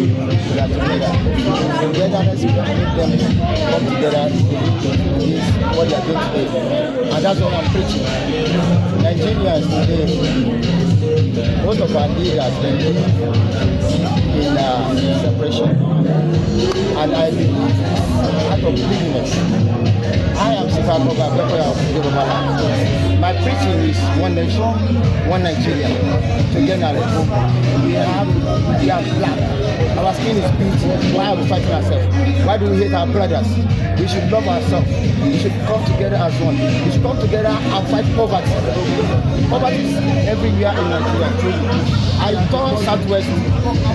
we are together. Togetherness will make them come together is what they are doing today. And that's what I'm preaching. Nigerians today, most of our leaders, they live in separation. And I believe this out of greediness. I am Akogun of Yoruba land. My preaching is one nation, one Nigeria. Together, we are black. Our skin is beautiful. Why are we fighting ourselves? Why do we hate our brothers? We should love ourselves. We should come together as one. We should come together and fight poverty. Poverty is everywhere in Nigeria. I turn southwest.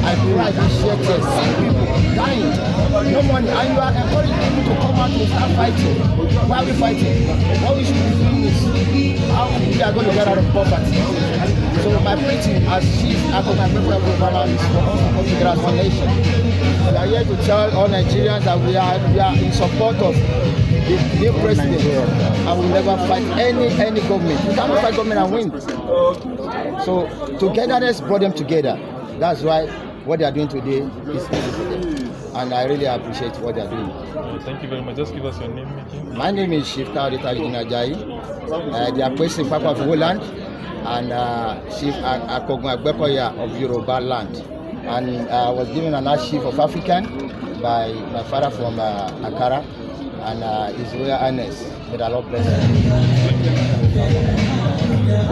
I cried and shed tears. People dying, no money, and you are encouraging people to come out and start fighting. Why are we fighting? What we should be doing is how we are going to get out of poverty. So my preaching as Chief Akogun of Yoruba land is for us to come together as one nation. We are here to tell all Nigerians that we are in support of the new president and we never fight any government. We cannot fight government and win. So togetherness brought them together. That's why what they are doing today is easy for them. And I really appreciate what they are doing. Thank you very much. Just give us your name again. My name is Chief Ajayi. They are president Papa of Holland and Chief Akogun of Yoruba land. And I was given an Chief of African by my father from Akara and His Royal Highness. May the Lord bless him.